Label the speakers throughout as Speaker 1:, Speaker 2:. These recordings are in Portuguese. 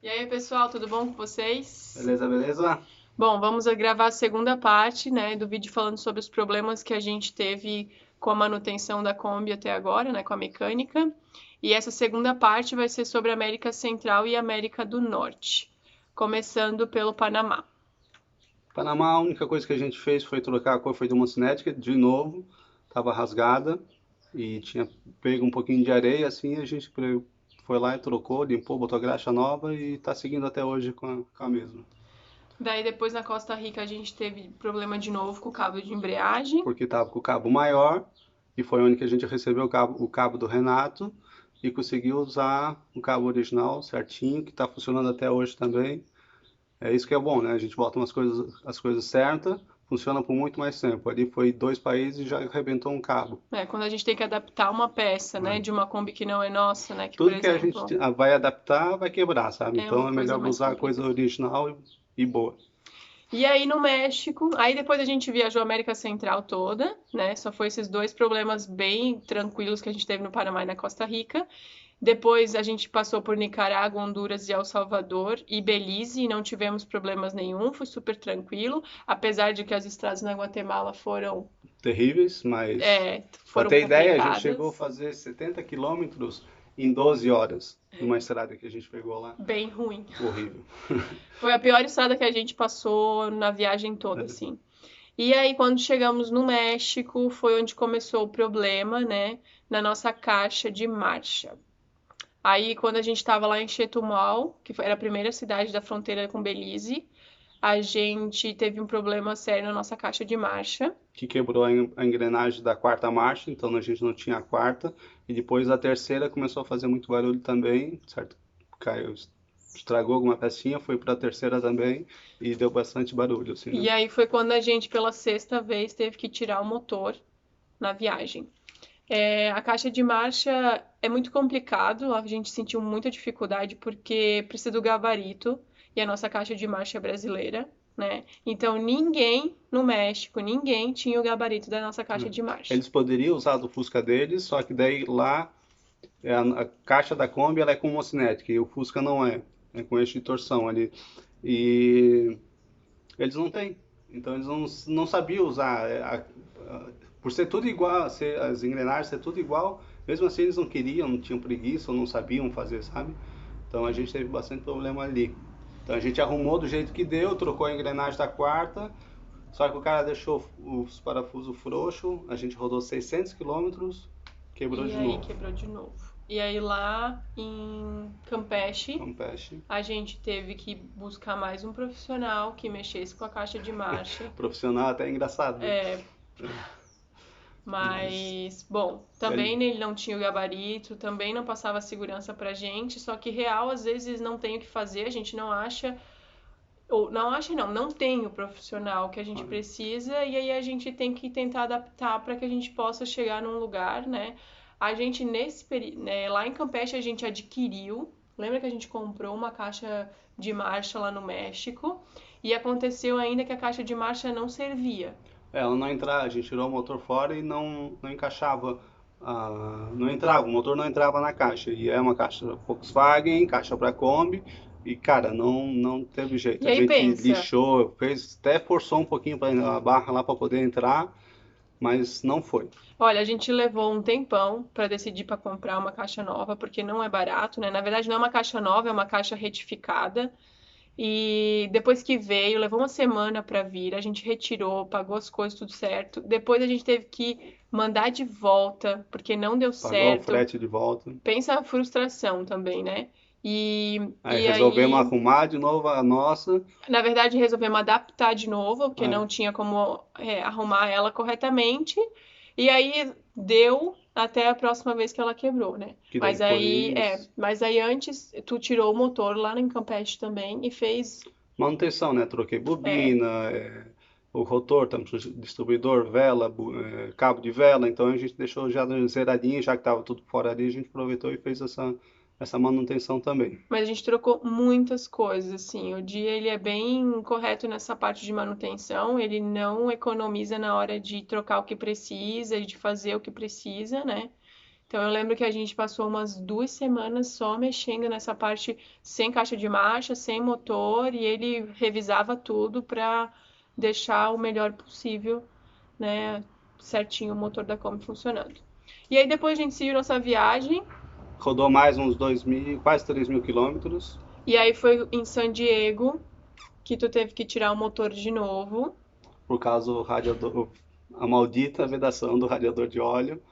Speaker 1: E aí, pessoal, tudo bom com vocês?
Speaker 2: Beleza, beleza?
Speaker 1: Bom, vamos gravar a segunda parte, né, do vídeo falando sobre os problemas que a gente teve com a manutenção da Kombi até agora, né, com a mecânica. E essa segunda parte vai ser sobre a América Central e América do Norte, começando pelo Panamá.
Speaker 2: Panamá, a única coisa que a gente fez foi trocar a cor, foi de uma cinética, de novo, estava rasgada e tinha pego um pouquinho de areia, assim, a gente foi lá e trocou, limpou, botou graxa nova e está seguindo até hoje com a mesma.
Speaker 1: Daí depois na Costa Rica a gente teve problema de novo com o cabo de embreagem.
Speaker 2: Porque estava com o cabo maior e foi onde que a gente recebeu o cabo do Renato e conseguiu usar o cabo original certinho, que está funcionando até hoje também. É isso que é bom, né? A gente bota as coisas certas, funciona por muito mais tempo. Ali foi 2 países e já arrebentou um cabo.
Speaker 1: Quando a gente tem que adaptar uma peça, né,
Speaker 2: Né?
Speaker 1: de uma Kombi que não é nossa, né, que por
Speaker 2: Tudo que a gente
Speaker 1: exemplo
Speaker 2: vai adaptar vai quebrar, sabe?
Speaker 1: é uma
Speaker 2: Então é
Speaker 1: coisa
Speaker 2: melhor
Speaker 1: mais
Speaker 2: usar a coisa
Speaker 1: complicada.
Speaker 2: original e boa.
Speaker 1: E aí no México, aí depois a gente viajou a América Central toda, né? Só foi esses dois problemas bem tranquilos que a gente teve no Panamá e na Costa Rica. Depois a gente passou por Nicarágua, Honduras e El Salvador e Belize e não tivemos problemas nenhum, foi super tranquilo, apesar de que as estradas na Guatemala foram,
Speaker 2: Terríveis, mas para
Speaker 1: foram
Speaker 2: ter ideia, a gente chegou a
Speaker 1: complicadas,
Speaker 2: fazer 70 quilômetros em 12 horas numa estrada que a gente pegou lá.
Speaker 1: bem ruim.
Speaker 2: Horrível.
Speaker 1: Foi a pior estrada que a gente passou na viagem toda, assim. E aí, quando chegamos no México, foi onde começou o problema, né? Na nossa caixa de marcha. Aí, quando a gente estava lá em Chetumal, era a primeira cidade da fronteira com Belize, a gente teve um problema sério na nossa caixa de marcha.
Speaker 2: Que quebrou a engrenagem da quarta marcha, então a gente não tinha a quarta. E depois a terceira começou a fazer muito barulho também, certo? Caiu, estragou alguma pecinha, foi para a terceira também e deu bastante barulho, assim, né?
Speaker 1: E aí foi quando a gente, pela sexta vez, teve que tirar o motor na viagem. A caixa de marcha é muito complicado, a gente sentiu muita dificuldade porque precisa do gabarito e a nossa caixa de marcha é brasileira, né? Então ninguém no México, ninguém tinha o gabarito da nossa caixa de marcha.
Speaker 2: Eles poderiam usar do Fusca deles, só que daí lá a caixa da Kombi ela é com mocinética e o Fusca não é, é com eixo de torção ali. E eles não têm, então eles não sabiam usar. Por ser tudo igual, as engrenagens ser tudo igual, mesmo assim eles não queriam, não tinham preguiça ou não sabiam fazer, sabe? Então a gente teve bastante problema ali. Então a gente arrumou do jeito que deu, trocou a engrenagem da quarta, só que o cara deixou os parafusos frouxos, a gente rodou 600 quilômetros, quebrou
Speaker 1: E
Speaker 2: de
Speaker 1: aí
Speaker 2: novo.
Speaker 1: quebrou de novo. E aí lá em Campeche,
Speaker 2: Campeche.
Speaker 1: a gente teve que buscar mais um profissional que mexesse com a caixa de marcha.
Speaker 2: Profissional até engraçado, né?
Speaker 1: É,
Speaker 2: Mas
Speaker 1: mas, bom,
Speaker 2: ele,
Speaker 1: também ele não tinha o gabarito, também não passava segurança pra gente, só que real às vezes não tem o que fazer, a gente não acha, ou não acha não, não tem o profissional que a gente precisa e aí a gente tem que tentar adaptar para que a gente possa chegar num lugar, né? A gente né, lá em Campeche a gente adquiriu, lembra que a gente comprou uma caixa de marcha lá no México e aconteceu ainda que a caixa de marcha não servia.
Speaker 2: ela não entrava, a gente tirou o motor fora e não encaixava, não entrava, o motor não entrava na caixa. E é uma caixa Volkswagen, caixa para Kombi, e cara, não teve jeito.
Speaker 1: E
Speaker 2: A
Speaker 1: aí
Speaker 2: gente
Speaker 1: pensa,
Speaker 2: lixou, fez, até forçou um pouquinho para a barra lá para poder entrar, mas não foi.
Speaker 1: olha, a gente levou um tempão para decidir para comprar uma caixa nova, porque não é barato, né? Na verdade, não é uma caixa nova, é uma caixa retificada. E depois que veio, levou uma semana para vir, a gente retirou, pagou as coisas tudo certo. Depois a gente teve que mandar de volta, porque não deu
Speaker 2: Pagou o
Speaker 1: certo.
Speaker 2: frete de volta.
Speaker 1: Pensa a frustração também, né? E,
Speaker 2: Aí
Speaker 1: e
Speaker 2: resolvemos
Speaker 1: aí,
Speaker 2: arrumar de novo a nossa.
Speaker 1: na verdade, resolvemos adaptar de novo, porque
Speaker 2: É,
Speaker 1: não tinha como arrumar ela corretamente. E aí deu até a próxima vez que ela quebrou, né?
Speaker 2: que daí foi
Speaker 1: Mas aí antes tu tirou o motor lá em Campeche também e fez,
Speaker 2: manutenção, né? Troquei
Speaker 1: é,
Speaker 2: bobina, o rotor, distribuidor, vela, cabo de vela, então a gente deixou já zeradinho, já que estava tudo fora ali, a gente aproveitou e fez essa manutenção também.
Speaker 1: mas a gente trocou muitas coisas, assim. O dia ele é bem correto nessa parte de manutenção, ele não economiza na hora de trocar o que precisa e de fazer o que precisa, né? Então eu lembro que a gente passou umas 2 semanas só mexendo nessa parte sem caixa de marcha, sem motor, e ele revisava tudo para deixar o melhor possível, né, certinho o motor da Kombi funcionando. E aí depois a gente seguiu nossa viagem,
Speaker 2: Rodou mais uns 2.000, quase 3.000 quilômetros.
Speaker 1: e aí foi em San Diego que tu teve que tirar o motor de novo.
Speaker 2: Por causa do radiador, a maldita vedação do radiador de óleo.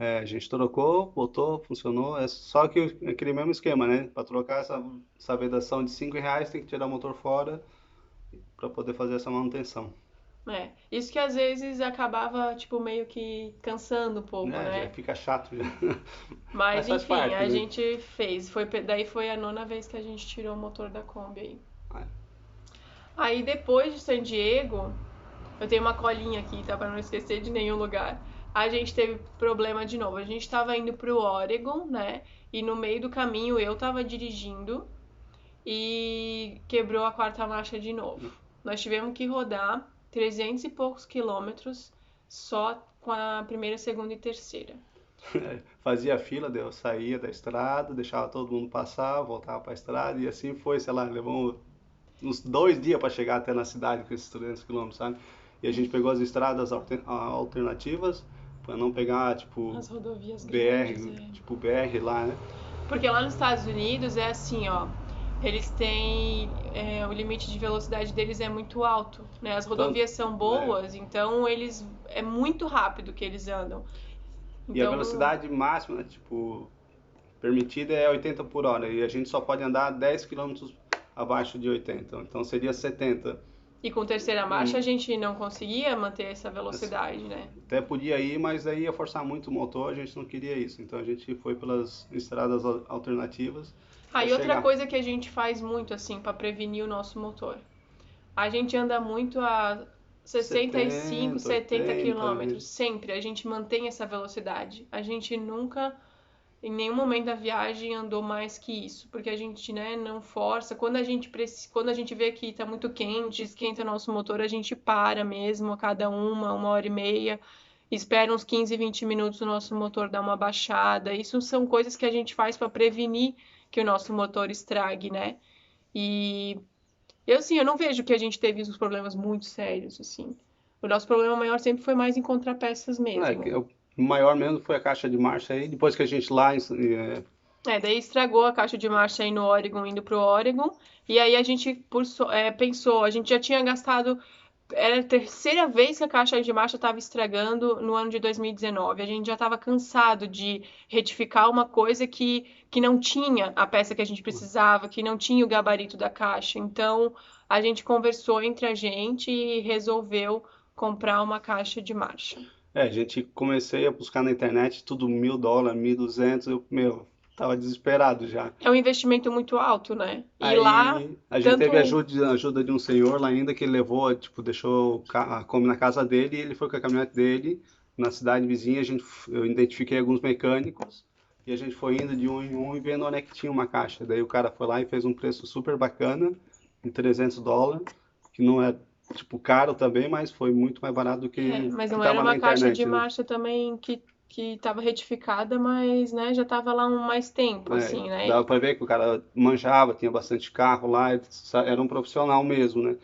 Speaker 2: A gente trocou, botou, funcionou. É só que aquele mesmo esquema, né? Para trocar essa vedação de R$ 5 tem que tirar o motor fora para poder fazer essa manutenção.
Speaker 1: Isso que às vezes acabava, tipo, meio que cansando um pouco,
Speaker 2: Já
Speaker 1: né?
Speaker 2: fica chato já.
Speaker 1: Mas
Speaker 2: Mas faz
Speaker 1: enfim,
Speaker 2: parte,
Speaker 1: a
Speaker 2: né?
Speaker 1: gente fez. Daí foi a 9ª vez que a gente tirou o motor da Kombi aí.
Speaker 2: É.
Speaker 1: Aí depois de San Diego, eu tenho uma colinha aqui, tá? Pra não esquecer de nenhum lugar. A gente teve problema de novo. A gente tava indo pro Oregon, né? E no meio do caminho eu tava dirigindo e quebrou a 4ª marcha de novo. Nós tivemos que rodar 300 e poucos quilômetros só com a primeira, segunda e terceira.
Speaker 2: Fazia fila, eu saía da estrada, deixava todo mundo passar, voltava para a estrada e assim foi, sei lá, levou uns 2 dias para chegar até na cidade com esses 300 quilômetros, sabe? E a gente pegou as estradas alternativas para não pegar, tipo,
Speaker 1: As rodovias grandes,
Speaker 2: BR, tipo BR lá, né?
Speaker 1: Porque lá nos Estados Unidos é assim, ó. Eles têm. O limite de velocidade deles é muito alto, né? As rodovias são boas, então eles. É muito rápido que eles andam.
Speaker 2: E a
Speaker 1: Então,
Speaker 2: velocidade máxima, tipo, permitida é 80 por hora. E a gente só pode andar 10 quilômetros abaixo de 80. Então seria 70.
Speaker 1: E com terceira marcha a gente não conseguia manter essa velocidade, né?
Speaker 2: Até podia ir, mas aí ia forçar muito o motor, a gente não queria isso. Então a gente foi pelas estradas alternativas.
Speaker 1: E outra coisa que a gente faz muito, assim, para prevenir o nosso motor. A gente anda muito a 65, 70 quilômetros. Sempre. A gente mantém essa velocidade. A gente nunca, em nenhum momento da viagem, andou mais que isso. Porque a gente, né, não força. Quando a gente vê que tá muito quente, esquenta nosso motor, a gente para mesmo a cada 1 hora e meia. Espera uns 15, 20 minutos o nosso motor dar uma baixada. Isso são coisas que a gente faz para prevenir que o nosso motor estrague, né? E eu não vejo que a gente teve uns problemas muito sérios, assim. O nosso problema maior sempre foi mais encontrar peças mesmo.
Speaker 2: O maior mesmo foi a caixa de marcha aí, depois que a gente lá...
Speaker 1: Daí estragou a caixa de marcha aí no Oregon, indo pro Oregon. E aí a gente pensou, a gente já tinha gastado. Era a terceira vez que a caixa de marcha estava estragando no ano de 2019. A gente já estava cansado de retificar uma coisa que não tinha a peça que a gente precisava, que não tinha o gabarito da caixa. Então a gente conversou entre a gente e resolveu comprar uma caixa de marcha.
Speaker 2: A gente comecei a buscar na internet tudo $1.000, 1.200, tava desesperado já.
Speaker 1: É um investimento muito alto, né? E
Speaker 2: Aí
Speaker 1: lá,
Speaker 2: a gente
Speaker 1: tanto.
Speaker 2: teve ajuda de um senhor lá ainda que ele levou, tipo, deixou a Kombi na casa dele e ele foi com a caminhonete dele na cidade vizinha. Eu identifiquei alguns mecânicos e a gente foi indo de um em um e vendo onde é que tinha uma caixa. Daí o cara foi lá e fez um preço super bacana, de $300, que não é, tipo, caro também, mas foi muito mais barato do que
Speaker 1: Mas
Speaker 2: que
Speaker 1: não era
Speaker 2: tava na
Speaker 1: uma caixa
Speaker 2: internet,
Speaker 1: de
Speaker 2: né?
Speaker 1: marcha também que estava retificada, mas, né, já estava lá mais tempo, assim, né?
Speaker 2: Dava pra ver que o cara manjava, tinha bastante carro lá, era um profissional mesmo, né?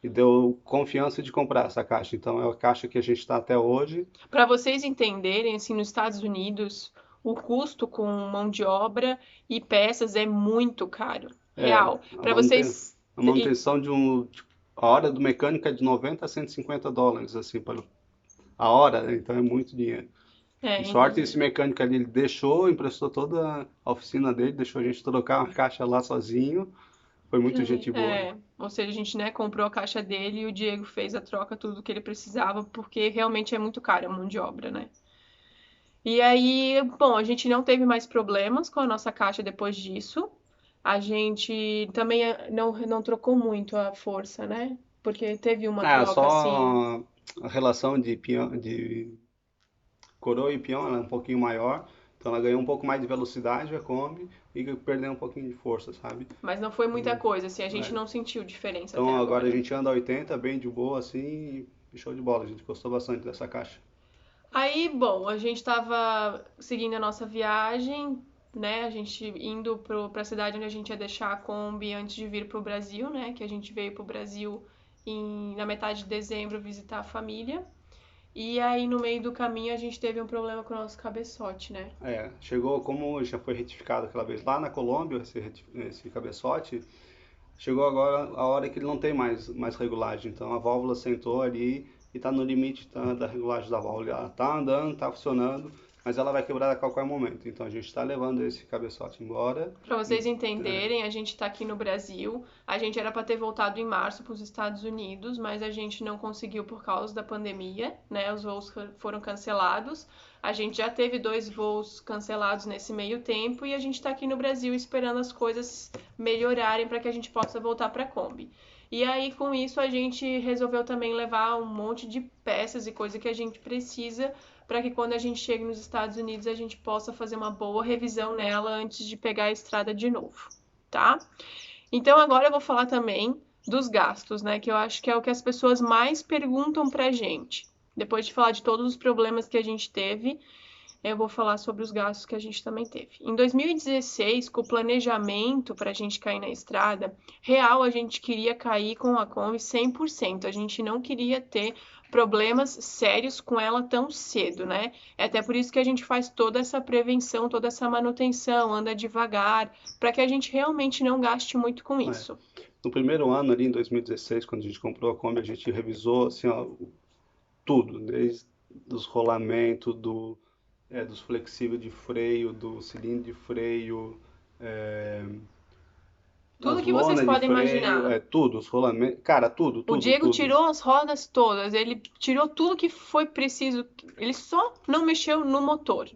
Speaker 2: E deu confiança de comprar essa caixa. Então é a caixa que a gente está até hoje.
Speaker 1: Para vocês entenderem, assim, nos Estados Unidos, o custo com mão de obra e peças é muito caro, real.
Speaker 2: A
Speaker 1: Para vocês.
Speaker 2: manutenção tipo, a hora do mecânico é de 90 a $150, assim, para a hora, né? Então é muito dinheiro.
Speaker 1: É,
Speaker 2: E sorte esse mecânico ali, ele emprestou toda a oficina dele, deixou a gente trocar uma caixa lá sozinho. Foi muita gente boa.
Speaker 1: ou seja, a gente, né, comprou a caixa dele e o Diego fez a troca, tudo que ele precisava, porque realmente é muito caro a mão de obra, né? E aí, bom, a gente não teve mais problemas com a nossa caixa depois disso. A gente também não trocou muito a força, né? Porque teve uma troca assim.
Speaker 2: Só a relação de coroa e peão ela é um pouquinho maior, então ela ganhou um pouco mais de velocidade a Kombi e perdeu um pouquinho de força, sabe?
Speaker 1: Mas não foi muita coisa, assim, a gente não sentiu diferença
Speaker 2: Então
Speaker 1: até
Speaker 2: agora a
Speaker 1: agora.
Speaker 2: gente anda a 80 bem de boa assim e show de bola, a gente gostou bastante dessa caixa.
Speaker 1: Aí, bom, a gente estava seguindo a nossa viagem, né? A gente indo para a cidade onde a gente ia deixar a Kombi antes de vir para o Brasil, né? Que a gente veio para o Brasil na metade de dezembro visitar a família. E aí, no meio do caminho, a gente teve um problema com o nosso cabeçote, né?
Speaker 2: Chegou, como já foi retificado aquela vez lá na Colômbia, esse cabeçote, chegou agora a hora que ele não tem mais regulagem. Então a válvula sentou ali e está no limite da regulagem da válvula. Ela está andando, está funcionando, mas ela vai quebrar a qualquer momento. Então a gente está levando esse cabeçote embora.
Speaker 1: Para vocês entenderem, a gente está aqui no Brasil. A gente era para ter voltado em março para os Estados Unidos, mas a gente não conseguiu por causa da pandemia, né? Os voos foram cancelados. A gente já teve 2 voos cancelados nesse meio tempo e a gente está aqui no Brasil esperando as coisas melhorarem para que a gente possa voltar para a Kombi. E aí, com isso, a gente resolveu também levar um monte de peças e coisa que a gente precisa para que quando a gente chegue nos Estados Unidos a gente possa fazer uma boa revisão nela antes de pegar a estrada de novo, tá? Então agora eu vou falar também dos gastos, né? Que eu acho que é o que as pessoas mais perguntam pra gente. Depois de falar de todos os problemas que a gente teve, eu vou falar sobre os gastos que a gente também teve. Em 2016, com o planejamento para a gente cair na estrada, real a gente queria cair com a Kombi 100%. A gente não queria ter problemas sérios com ela tão cedo, né? É até por isso que a gente faz toda essa prevenção, toda essa manutenção, anda devagar, para que a gente realmente não gaste muito com isso.
Speaker 2: No primeiro ano ali, em 2016, quando a gente comprou a Kombi, a gente revisou assim, ó, tudo, desde os rolamentos, dos flexíveis de freio, do cilindro de freio, é,
Speaker 1: Tudo
Speaker 2: as
Speaker 1: que vocês
Speaker 2: lonas de
Speaker 1: podem
Speaker 2: freio,
Speaker 1: imaginar.
Speaker 2: tudo, os rolamentos, cara, tudo,
Speaker 1: O
Speaker 2: tudo,
Speaker 1: Diego
Speaker 2: tudo.
Speaker 1: tirou as rodas todas, ele tirou tudo que foi preciso, ele só não mexeu no motor.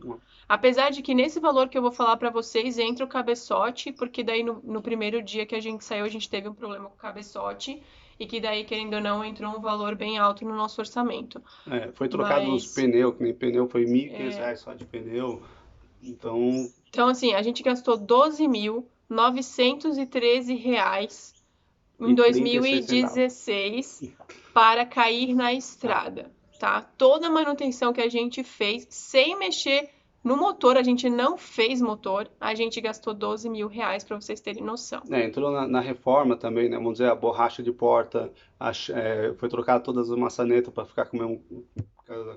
Speaker 1: Apesar de que nesse valor que eu vou falar pra vocês entra o cabeçote, porque daí no primeiro dia que a gente saiu a gente teve um problema com o cabeçote e que daí, querendo ou não, entrou um valor bem alto no nosso orçamento.
Speaker 2: Foi trocado os
Speaker 1: Mas,
Speaker 2: pneus, que nem pneu foi R$ 1.500 só de pneu, então,
Speaker 1: então assim, a gente gastou R$ 12.913 em
Speaker 2: e 36 centavos.
Speaker 1: 2016 para cair na estrada, tá? Toda a manutenção que a gente fez sem mexer no motor, a gente não fez motor, a gente gastou R$ 12.000 para vocês terem noção.
Speaker 2: Entrou na reforma também, né? Vamos dizer, a borracha de porta, foi trocado todas as maçanetas para ficar com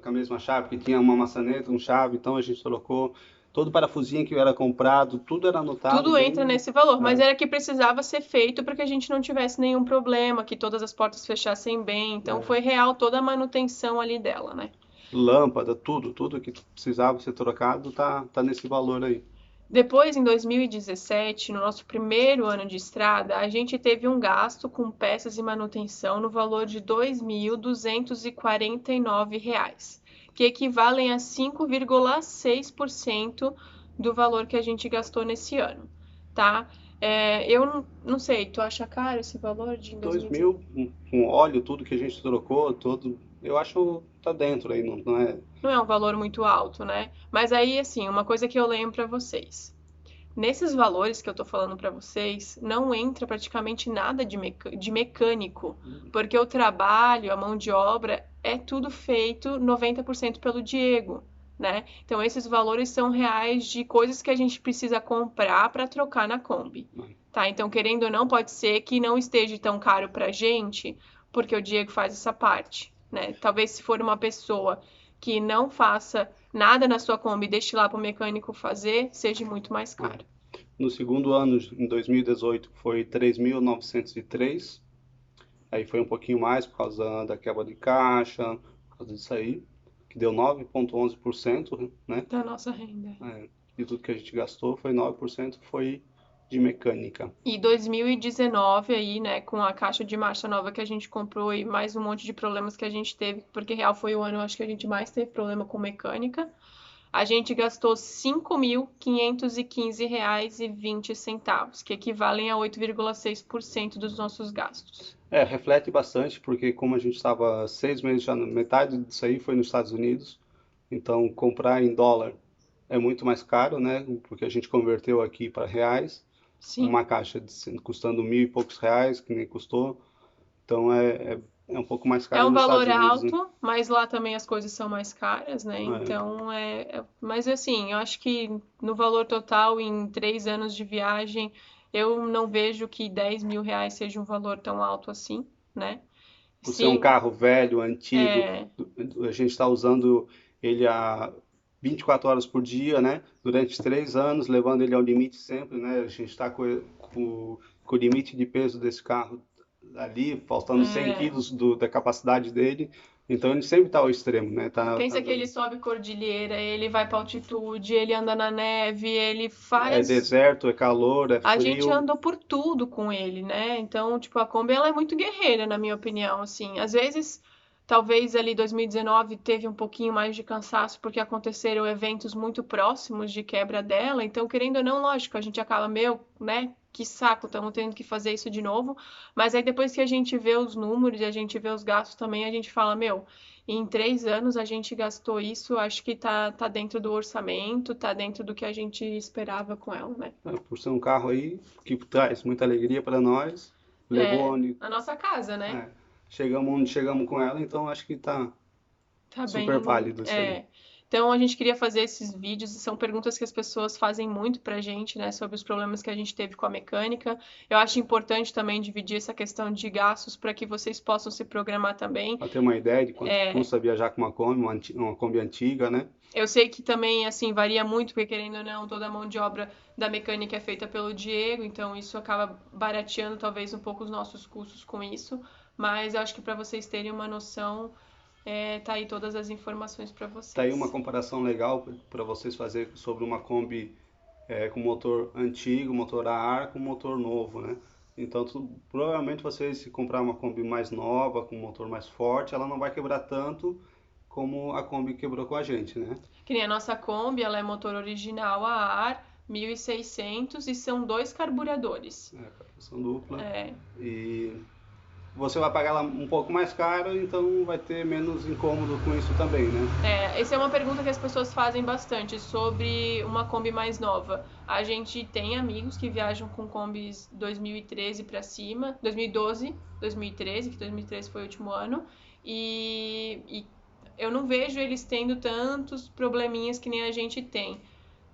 Speaker 2: a mesma chave, porque tinha uma maçaneta, um chave, então a gente trocou. Todo parafusinho que era comprado, tudo era anotado.
Speaker 1: Tudo entra nesse valor, mas
Speaker 2: É.
Speaker 1: era que precisava ser feito para que a gente não tivesse nenhum problema, que todas as portas fechassem bem. Então foi real toda a manutenção ali dela, né?
Speaker 2: Lâmpada, tudo que precisava ser trocado tá nesse valor aí.
Speaker 1: Depois, em 2017, no nosso primeiro ano de estrada, a gente teve um gasto com peças e manutenção no valor de R$ 2.249, que equivalem a 5,6% do valor que a gente gastou nesse ano, tá? Eu não sei, tu acha caro esse valor de
Speaker 2: 2000, com óleo, tudo que a gente trocou, eu acho tá dentro aí, não é?
Speaker 1: Não é um valor muito alto, né? Mas aí, assim, uma coisa que eu lembro para vocês. Nesses valores que eu tô falando para vocês, não entra praticamente nada de mecânico, porque o trabalho, a mão de obra, é tudo feito 90% pelo Diego, né? Então esses valores são reais de coisas que a gente precisa comprar para trocar na Kombi, tá? Então, querendo ou não, pode ser que não esteja tão caro pra gente, porque o Diego faz essa parte, né? Talvez se for uma pessoa que não faça nada na sua Kombi e deixe lá para o mecânico fazer, seja muito mais caro.
Speaker 2: No segundo ano, em 2018, foi 3.903. Aí foi um pouquinho mais por causa da quebra de caixa, por causa disso aí, que deu 9,11%, né?
Speaker 1: Da nossa renda.
Speaker 2: E tudo que a gente gastou foi 9% foi de mecânica.
Speaker 1: E 2019 aí, né, com a caixa de marcha nova que a gente comprou e mais um monte de problemas que a gente teve, porque real foi o ano, acho que a gente mais teve problema com mecânica. A gente gastou R$ 5.515,20, que equivalem a 8,6% dos nossos gastos.
Speaker 2: Reflete bastante, porque como a gente estava 6 meses já, metade disso aí foi nos Estados Unidos, então comprar em dólar é muito mais caro, né? Porque a gente converteu aqui para reais.
Speaker 1: Sim.
Speaker 2: Uma caixa custando 1.000 e poucos reais, que nem custou. Então é é um pouco mais
Speaker 1: É
Speaker 2: caro
Speaker 1: um
Speaker 2: nos
Speaker 1: valor
Speaker 2: Estados Unidos, né?
Speaker 1: alto, mas lá também as coisas são mais caras, né?
Speaker 2: É.
Speaker 1: Então, mas assim, eu acho que no valor total, em 3 anos de viagem, eu não vejo que 10 mil reais seja um valor tão alto assim, né?
Speaker 2: Por ser um
Speaker 1: Sim,
Speaker 2: carro velho, antigo,
Speaker 1: é,
Speaker 2: a gente está usando ele há 24 horas por dia, né? Durante 3 anos, levando ele ao limite sempre, né? A gente está com o limite de peso desse carro ali, faltando 100
Speaker 1: é.
Speaker 2: quilos da capacidade dele. Então ele sempre está ao extremo, né? Tá
Speaker 1: Pensa que ele
Speaker 2: dando...
Speaker 1: sobe cordilheira, ele vai pra altitude, ele anda na neve, ele
Speaker 2: É
Speaker 1: faz.
Speaker 2: deserto, é calor, é
Speaker 1: A gente
Speaker 2: frio.
Speaker 1: andou por tudo com ele, né? Então, tipo, a Kombi ela é muito guerreira, na minha opinião, assim. Às vezes, talvez ali 2019 teve um pouquinho mais de cansaço porque aconteceram eventos muito próximos de quebra dela. Então, querendo ou não, lógico, a gente acaba, meu, né? Que saco, estamos tendo que fazer isso de novo. Mas aí depois que a gente vê os números e a gente vê os gastos também, a gente fala, meu, em 3 anos a gente gastou isso, acho que tá dentro do orçamento, tá dentro do que a gente esperava com ela, né?
Speaker 2: É, por ser um carro aí que traz muita alegria para nós, levou
Speaker 1: É,
Speaker 2: onde,
Speaker 1: a nossa casa, né?
Speaker 2: é, chegamos onde chegamos com ela, então acho que tá
Speaker 1: Tá
Speaker 2: super
Speaker 1: bem.
Speaker 2: válido isso aí.
Speaker 1: Então a gente queria fazer esses vídeos, e são perguntas que as pessoas fazem muito pra gente, né, sobre os problemas que a gente teve com a mecânica. Eu acho importante também dividir essa questão de gastos para que vocês possam se programar também.
Speaker 2: Para ter uma ideia de quanto custa viajar com uma Kombi, uma Kombi antiga, né?
Speaker 1: Eu sei que também, assim, varia muito, porque querendo ou não, toda a mão de obra da mecânica é feita pelo Diego, então isso acaba barateando talvez um pouco os nossos custos com isso. Mas eu acho que para vocês terem uma noção, tá aí todas as informações para
Speaker 2: Tá aí uma
Speaker 1: vocês.
Speaker 2: comparação legal para vocês fazer sobre uma Kombi com motor antigo, motor a ar, com motor novo, né? Então, provavelmente vocês, se comprar uma Kombi mais nova, com motor mais forte, ela não vai quebrar tanto como a Kombi quebrou com a gente, né?
Speaker 1: Que nem a nossa Kombi, ela é motor original a ar, 1.600 e são 2 carburadores.
Speaker 2: É, captação dupla.
Speaker 1: É,
Speaker 2: E você vai pagar ela um pouco mais caro, então vai ter menos incômodo com isso também, né?
Speaker 1: essa é uma pergunta que as pessoas fazem bastante sobre uma Kombi mais nova. A gente tem amigos que viajam com Kombis 2013 para cima, 2012, 2013, que 2013 foi o último ano, e eu não vejo eles tendo tantos probleminhas que nem a gente tem,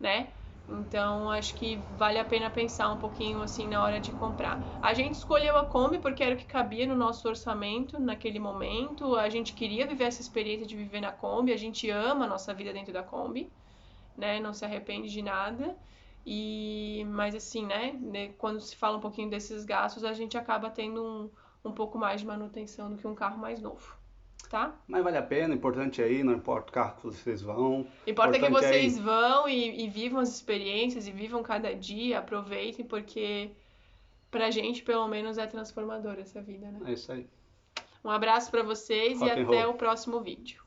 Speaker 1: né? Então, acho que vale a pena pensar um pouquinho assim na hora de comprar. A gente escolheu a Kombi porque era o que cabia no nosso orçamento naquele momento. A gente queria viver essa experiência de viver na Kombi. A gente ama a nossa vida dentro da Kombi, né? Não se arrepende de nada. Mas assim, né? Quando se fala um pouquinho desses gastos, a gente acaba tendo um pouco mais de manutenção do que um carro mais novo, tá?
Speaker 2: Mas vale a pena, importante é ir, não importa o carro que vocês vão,
Speaker 1: Importa que
Speaker 2: importante é
Speaker 1: vocês
Speaker 2: ir.
Speaker 1: vão e vivam as experiências e vivam cada dia, aproveitem, porque pra gente, pelo menos, é transformadora essa vida, né?
Speaker 2: É isso aí.
Speaker 1: Um abraço pra vocês e
Speaker 2: Rock and
Speaker 1: até
Speaker 2: roll.
Speaker 1: o próximo vídeo.